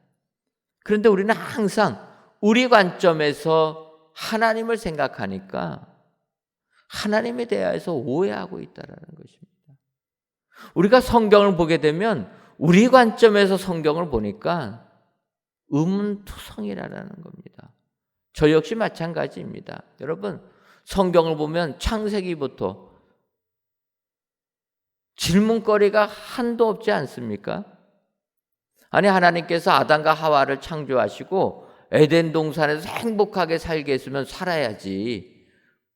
그런데 우리는 항상 우리 관점에서 하나님을 생각하니까 하나님에 대해서 오해하고 있다는 것입니다. 우리가 성경을 보게 되면 우리 관점에서 성경을 보니까 의문투성이라는 겁니다. 저 역시 마찬가지입니다. 여러분, 성경을 보면 창세기부터 질문거리가 한도 없지 않습니까? 아니, 하나님께서 아담과 하와를 창조하시고 에덴 동산에서 행복하게 살게 했으면 살아야지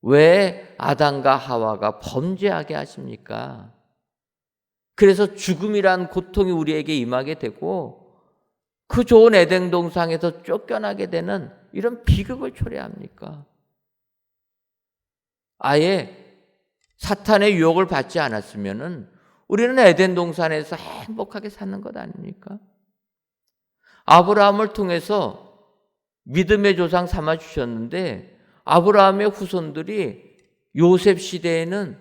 왜 아담과 하와가 범죄하게 하십니까? 그래서 죽음이란 고통이 우리에게 임하게 되고 그 좋은 에덴 동산에서 쫓겨나게 되는 이런 비극을 초래합니까? 아예 사탄의 유혹을 받지 않았으면은 우리는 에덴 동산에서 행복하게 사는 것 아닙니까? 아브라함을 통해서 믿음의 조상 삼아 주셨는데 아브라함의 후손들이 요셉 시대에는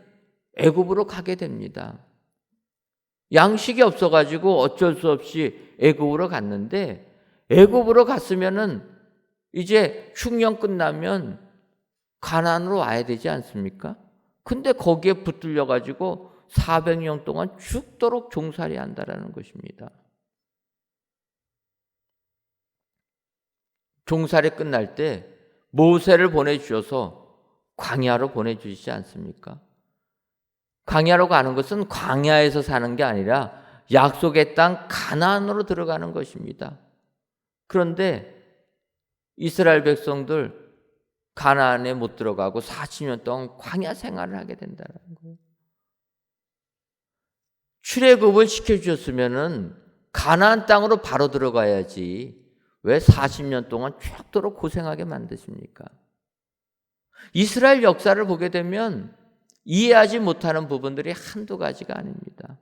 애굽으로 가게 됩니다. 양식이 없어가지고 어쩔 수 없이 애굽으로 갔는데 애굽으로 갔으면은 이제 흉년 끝나면 가나안으로 와야 되지 않습니까? 근데 거기에 붙들려 가지고 400년 동안 죽도록 종살이 한다라는 것입니다. 종살이 끝날 때 모세를 보내주셔서 광야로 보내주시지 않습니까? 광야로 가는 것은 광야에서 사는 게 아니라 약속의 땅 가나안으로 들어가는 것입니다. 그런데 이스라엘 백성들 가나안에 못 들어가고 40년 동안 광야 생활을 하게 된다는 거예요. 출애굽을 시켜주셨으면은 가나안 땅으로 바로 들어가야지 왜 40년 동안 죽도록 고생하게 만드십니까? 이스라엘 역사를 보게 되면 이해하지 못하는 부분들이 한두 가지가 아닙니다.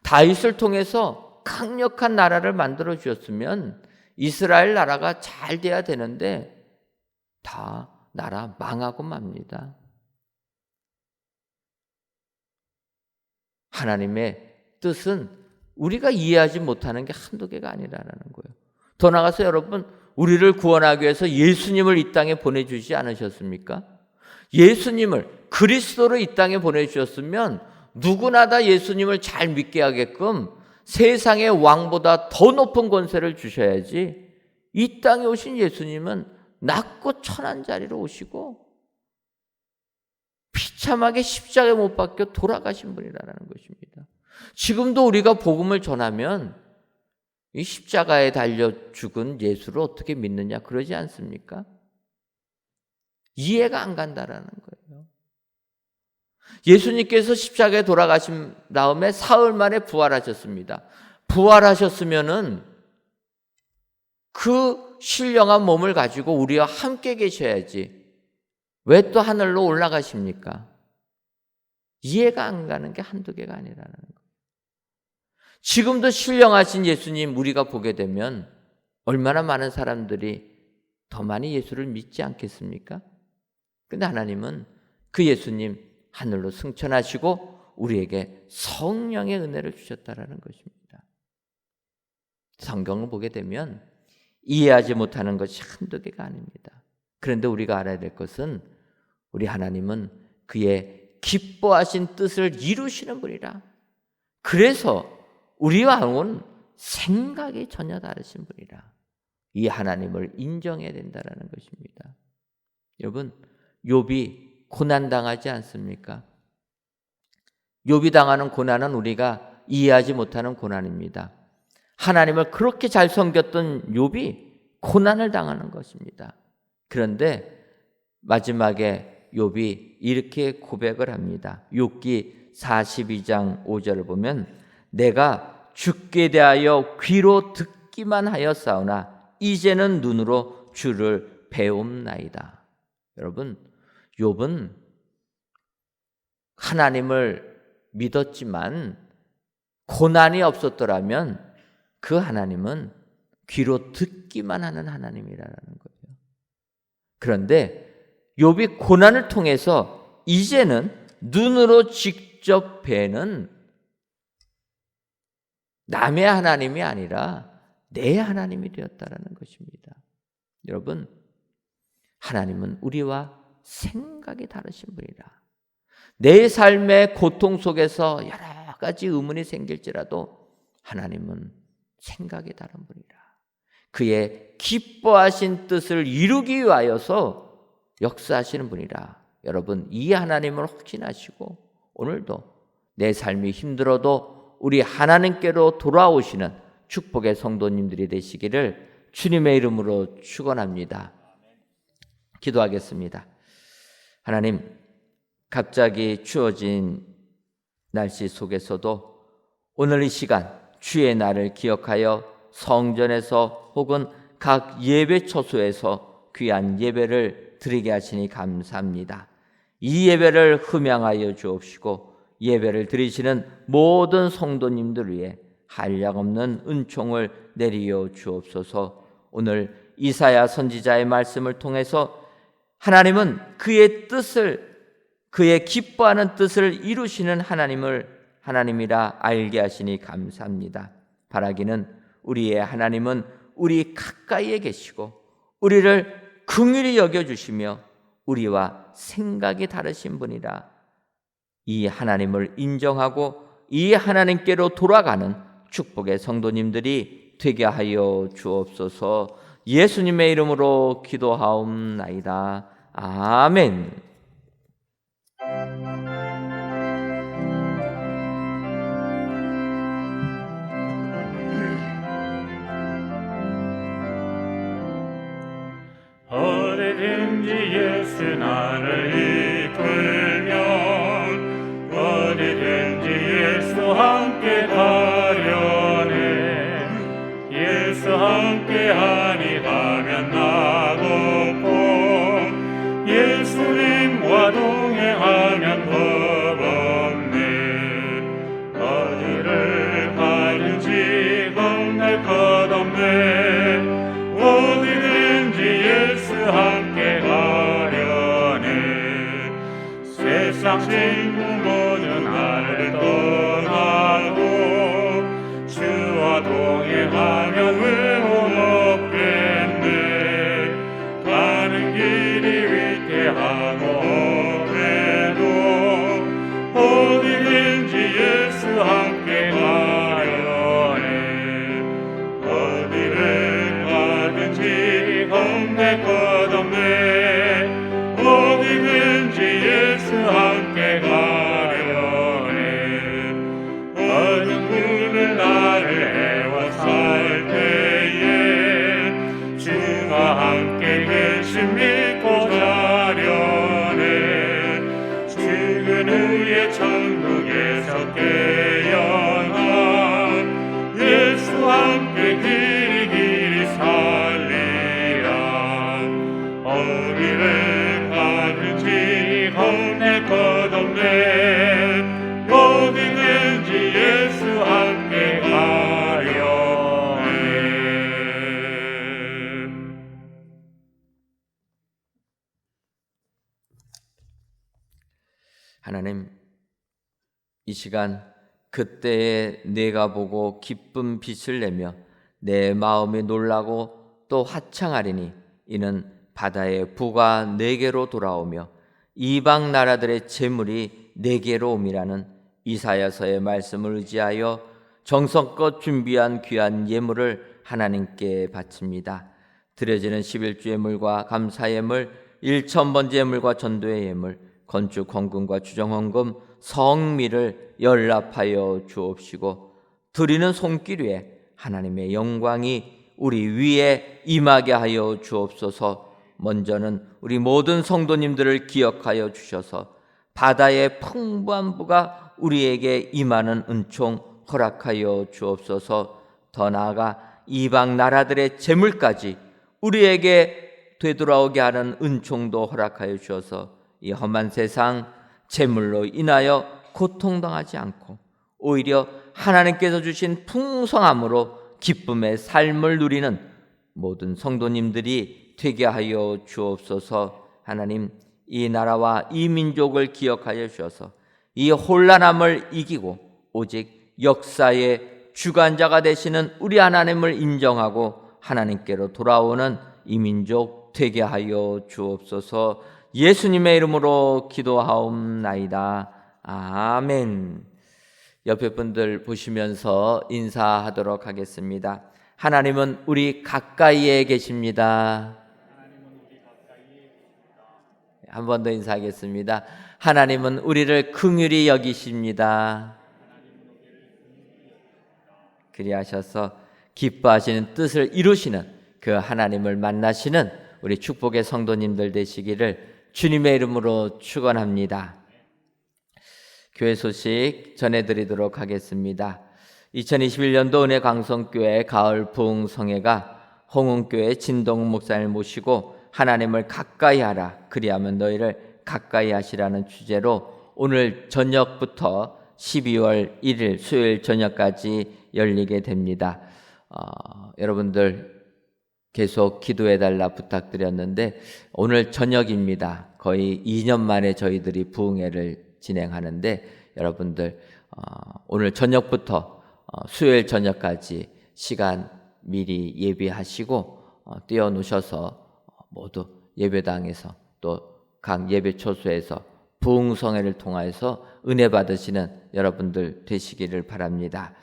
다윗을 통해서 강력한 나라를 만들어 주셨으면 이스라엘 나라가 잘 돼야 되는데 다 나라 망하고 맙니다. 하나님의 뜻은 우리가 이해하지 못하는 게 한두 개가 아니라는 거예요. 더 나아가서 여러분, 우리를 구원하기 위해서 예수님을 이 땅에 보내주지 않으셨습니까? 예수님을, 그리스도를 이 땅에 보내주셨으면 누구나 다 예수님을 잘 믿게 하게끔 세상의 왕보다 더 높은 권세를 주셔야지, 이 땅에 오신 예수님은 낮고 천한 자리로 오시고 비참하게 십자가에 못 박혀 돌아가신 분이라는 것입니다. 지금도 우리가 복음을 전하면 이 십자가에 달려 죽은 예수를 어떻게 믿느냐 그러지 않습니까? 이해가 안 간다라는 거예요. 예수님께서 십자가에 돌아가신 다음에 사흘 만에 부활하셨습니다. 부활하셨으면은 그 신령한 몸을 가지고 우리와 함께 계셔야지 왜 또 하늘로 올라가십니까? 이해가 안 가는 게 한두 개가 아니라는 거예요. 지금도 신령하신 예수님 우리가 보게 되면 얼마나 많은 사람들이 더 많이 예수를 믿지 않겠습니까? 그런데 하나님은 그 예수님 하늘로 승천하시고 우리에게 성령의 은혜를 주셨다라는 것입니다. 성경을 보게 되면 이해하지 못하는 것이 한두 개가 아닙니다. 그런데 우리가 알아야 될 것은 우리 하나님은 그의 기뻐하신 뜻을 이루시는 분이라. 그래서 우리와는 생각이 전혀 다르신 분이라. 이 하나님을 인정해야 된다는 것입니다. 여러분, 욥이 고난당하지 않습니까? 욥이 당하는 고난은 우리가 이해하지 못하는 고난입니다. 하나님을 그렇게 잘 섬겼던 욥이 고난을 당하는 것입니다. 그런데 마지막에 욥이 이렇게 고백을 합니다. 욥기 42장 5절을 보면 내가 주께 대하여 귀로 듣기만 하였사오나 이제는 눈으로 주를 배움나이다. 여러분, 욥은 하나님을 믿었지만 고난이 없었더라면 그 하나님은 귀로 듣기만 하는 하나님이라는 거예요. 그런데 욥이 고난을 통해서 이제는 눈으로 직접 뵈는 남의 하나님이 아니라 내 하나님이 되었다라는 것입니다. 여러분, 하나님은 우리와 생각이 다르신 분이라. 내 삶의 고통 속에서 여러 가지 의문이 생길지라도 하나님은 생각이 다른 분이라. 그의 기뻐하신 뜻을 이루기 위하여서 역사하시는 분이라. 여러분, 이 하나님을 확신하시고 오늘도 내 삶이 힘들어도 우리 하나님께로 돌아오시는 축복의 성도님들이 되시기를 주님의 이름으로 축원합니다. 기도하겠습니다. 하나님, 갑자기 추워진 날씨 속에서도 오늘 이 시간 주의 날을 기억하여 성전에서 혹은 각 예배 처소에서 귀한 예배를 드리게 하시니 감사합니다. 이 예배를 흠양하여 주옵시고 예배를 드리시는 모든 성도님들 위해 한량없는 은총을 내리어 주옵소서. 오늘 이사야 선지자의 말씀을 통해서 하나님은 그의 뜻을, 그의 기뻐하는 뜻을 이루시는 하나님이라 알게 하시니 감사합니다. 바라기는 우리의 하나님은 우리 가까이에 계시고 우리를 긍휼히 여겨주시며 우리와 생각이 다르신 분이라. 이 하나님을 인정하고 이 하나님께로 돌아가는 축복의 성도님들이 되게 하여 주옵소서. 예수님의 이름으로 기도하옵나이다. 아멘. 어디든지 예수 나를 이끌면 어디든지 예수 함께 가려네. 예수 함께 하니 가면 나도 예수님과 동행하면 겁없네. 어디를 가든지 겁낼 것 없네. 어디든지 예수 함께 가려네. 세상 친구 모두 나를 떠나도 주와 동행하면 외로움 없겠네. 가는 길이 위태하고 험해도 어디든지 예수 함께 가려네. 어디를 가든지 겁낼 것 없네. 어디든지 예수 함께 가려네. 어둠 그늘 나를 애워살 때에 주가 함께 계심 믿고 자려네. 죽은 후에 천국에서 깨어나 예수 함께 길이 살리라. 어디를 가든지 겁낼 것 없네. 어디든지 예수 함께 가려네. 하나님, 이 시간 그때에 내가 보고 기쁜 빛을 내며 내 마음이 놀라고 또 화창하리니 이는 바다의 부가 내게로 돌아오며 이방 나라들의 재물이 내게로 옴이라는 이사야서의 말씀을 의지하여 정성껏 준비한 귀한 예물을 하나님께 바칩니다. 드려지는 11주 예물과 감사 예물, 1,000번째 예물과 전도의 예물, 건축 헌금과 주정 헌금, 성미를 연락하여 주옵시고 드리는 손길 위에 하나님의 영광이 우리 위에 임하게 하여 주옵소서. 먼저는 우리 모든 성도님들을 기억하여 주셔서 바다의 풍부한 부가 우리에게 임하는 은총 허락하여 주옵소서. 더 나아가 이방 나라들의 재물까지 우리에게 되돌아오게 하는 은총도 허락하여 주셔서 이 험한 세상 재물로 인하여 고통당하지 않고 오히려 하나님께서 주신 풍성함으로 기쁨의 삶을 누리는 모든 성도님들이 되게 하여 주옵소서. 하나님, 이 나라와 이 민족을 기억하여 주셔서 이 혼란함을 이기고 오직 역사의 주관자가 되시는 우리 하나님을 인정하고 하나님께로 돌아오는 이 민족 되게 하여 주옵소서. 예수님의 이름으로 기도하옵나이다. 아멘. 옆에 분들 보시면서 인사하도록 하겠습니다. 하나님은 우리 가까이에 계십니다. 한 번 더 인사하겠습니다. 하나님은 우리를 긍휼히 여기십니다. 그리하셔서 기뻐하시는 뜻을 이루시는 그 하나님을 만나시는 우리 축복의 성도님들 되시기를 주님의 이름으로 축원합니다. 교회 소식 전해드리도록 하겠습니다. 2021년도 은혜 강성교회 가을 부흥성회가 홍은교회 진동 목사님을 모시고 하나님을 가까이 하라 그리하면 너희를 가까이 하시라는 주제로 오늘 저녁부터 12월 1일 수요일 저녁까지 열리게 됩니다. 여러분들 계속 기도해달라 부탁드렸는데 오늘 저녁입니다. 거의 2년 만에 저희들이 부흥회를 진행하는데 여러분들 오늘 저녁부터 수요일 저녁까지 시간 미리 예비하시고 띄워놓으셔서 모두 예배당에서 또 각 예배 초소에서 부흥성회를 통하여서 은혜 받으시는 여러분들 되시기를 바랍니다.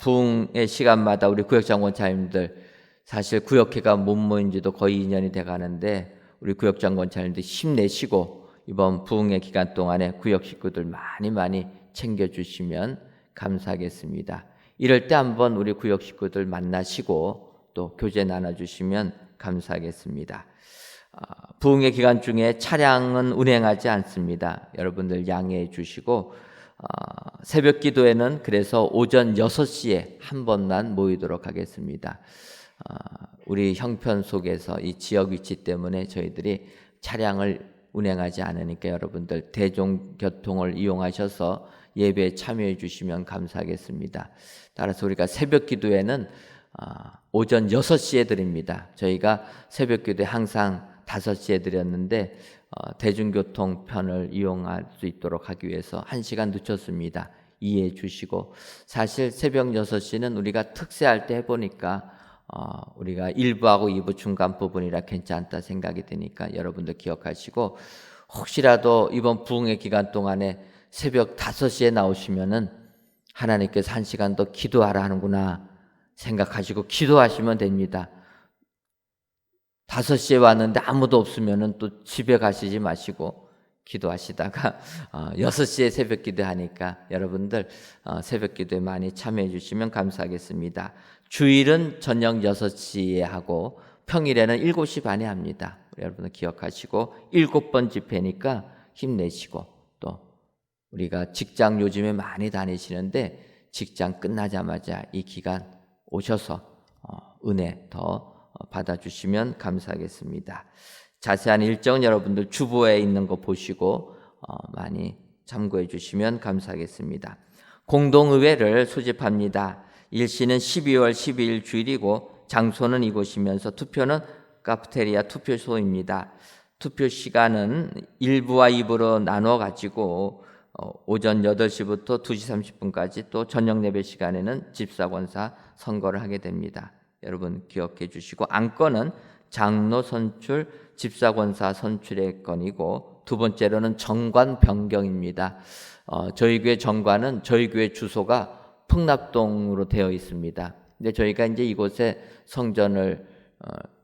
부흥의 시간마다 우리 구역장관 차님들 사실 구역회가 못 모인 지도 거의 2년이 돼 가는데 우리 구역장관 차님들 힘내시고 이번 부흥의 기간 동안에 구역 식구들 많이 챙겨주시면 감사하겠습니다. 이럴 때 한번 우리 구역 식구들 만나시고 또 교제 나눠주시면 감사하겠습니다. 부흥의 기간 중에 차량은 운행하지 않습니다. 여러분들 양해해 주시고 새벽 기도에는 그래서 오전 6시에 한 번만 모이도록 하겠습니다. 우리 형편 속에서 이 지역 위치 때문에 저희들이 차량을 운행하지 않으니까 여러분들 대중교통을 이용하셔서 예배에 참여해 주시면 감사하겠습니다. 따라서 우리가 새벽 기도에는 오전 6시에 드립니다. 저희가 새벽 기도에 항상 5시에 드렸는데 대중교통 편을 이용할 수 있도록 하기 위해서 1시간 늦췄습니다. 이해해 주시고 사실 새벽 6시는 우리가 특세할 때 해보니까 우리가 1부하고 2부 중간 부분이라 괜찮다 생각이 드니까 여러분들 기억하시고 혹시라도 이번 부흥의 기간 동안에 새벽 5시에 나오시면은 하나님께서 1시간 더 기도하라 하는구나 생각하시고 기도하시면 됩니다. 5시에 왔는데 아무도 없으면은 또 집에 가시지 마시고 기도하시다가 6시에 새벽 기도하니까 여러분들 새벽 기도에 많이 참여해 주시면 감사하겠습니다. 주일은 저녁 6시에 하고 평일에는 7시 반에 합니다. 여러분들 기억하시고 7번 집회니까 힘내시고 또 우리가 직장 요즘에 많이 다니시는데 직장 끝나자마자 이 기간 오셔서 은혜 더 받아주시면 감사하겠습니다. 자세한 일정은 여러분들 주보에 있는 거 보시고 많이 참고해 주시면 감사하겠습니다. 공동의회를 소집합니다. 일시는 12월 12일 주일이고 장소는 이곳이면서 투표는 카페테리아 투표소입니다. 투표 시간은 1부와 2부로 나눠 가지고 오전 8시부터 2시 30분까지 또 저녁 예배 시간에는 집사권사 선거를 하게 됩니다. 여러분 기억해 주시고 안건은 장로 선출, 집사권사 선출의 건이고 두 번째로는 정관 변경입니다. 저희 교회 정관은 저희 교회 주소가 풍납동으로 되어 있습니다. 근데 저희가 이제 이곳에 성전을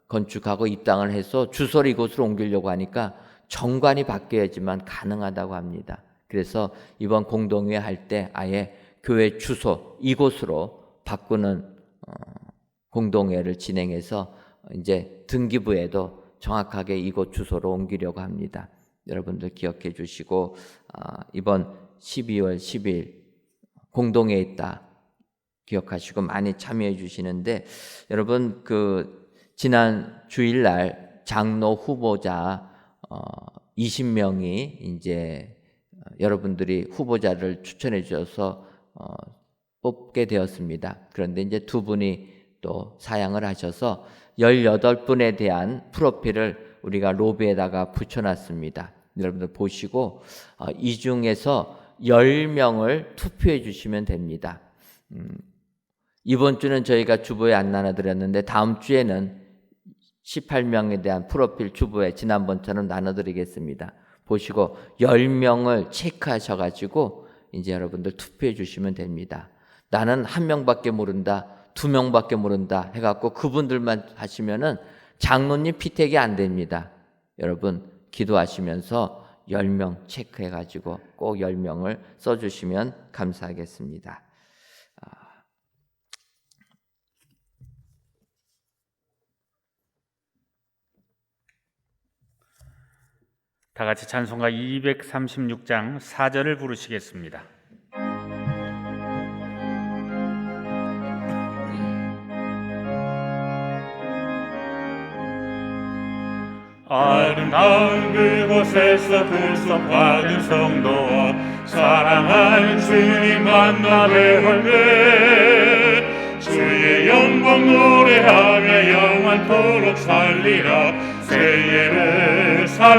건축하고 입당을 해서 주소를 이곳으로 옮기려고 하니까 정관이 바뀌어야지만 가능하다고 합니다. 그래서 이번 공동회의 할 때 아예 교회 주소 이곳으로 바꾸는 공동회를 진행해서 이제 등기부에도 정확하게 이곳 주소로 옮기려고 합니다. 여러분들 기억해 주시고 이번 12월 10일 공동회에 있다 기억하시고 많이 참여해 주시는데 여러분 지난 주일날 장로 후보자 20명이 이제 여러분들이 후보자를 추천해 주셔서 뽑게 되었습니다. 그런데 이제 두 분이 또 사양을 하셔서 18분에 대한 프로필을 우리가 로비에다가 붙여놨습니다. 여러분들 보시고 이 중에서 10명을 투표해 주시면 됩니다. 이번 주는 저희가 주보에 안 나눠드렸는데 다음 주에는 18명에 대한 프로필 주보에 지난번처럼 나눠드리겠습니다. 보시고 10명을 체크하셔가지고 이제 여러분들 투표해 주시면 됩니다. 나는 1명밖에 모른다, 2명밖에 모른다 해갖고 그분들만 하시면은 장로님 피택이 안 됩니다. 여러분 기도하시면서 10명 체크해가지고 꼭 10명을 써주시면 감사하겠습니다. 다 같이 찬송가 236장 4절을 부르시겠습니다. 아름다운 그곳에서 구속받은 성도와 사랑하는 주님 만나 뵈올 때 주의 영광 노래하며 영원토록 살리라. 새 예루살렘에서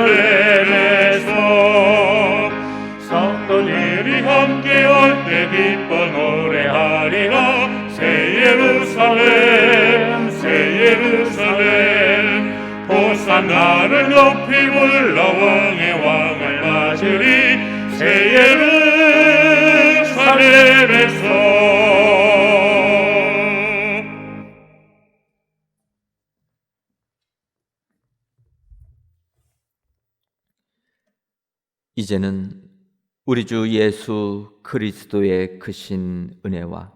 성도들이 함께 올 때 기뻐 노래하리라. 새 예루살렘 새 예루살렘 호산나를 높이 불러 왕의 왕을 찾으리 새 예루살렘에서. 이제는 우리 주 예수 그리스도의 크신 은혜와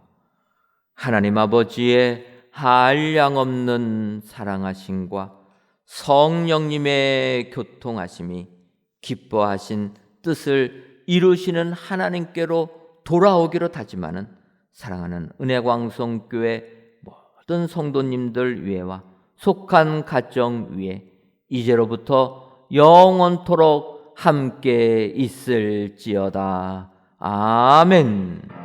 하나님 아버지의 한량없는 사랑하심과 성령님의 교통하심이 기뻐하신 뜻을 이루시는 하나님께로 돌아오기로 다짐하는 사랑하는 은혜광성교회 모든 성도님들 위에와 속한 가정 위에 이제로부터 영원토록 함께 있을지어다. 아멘.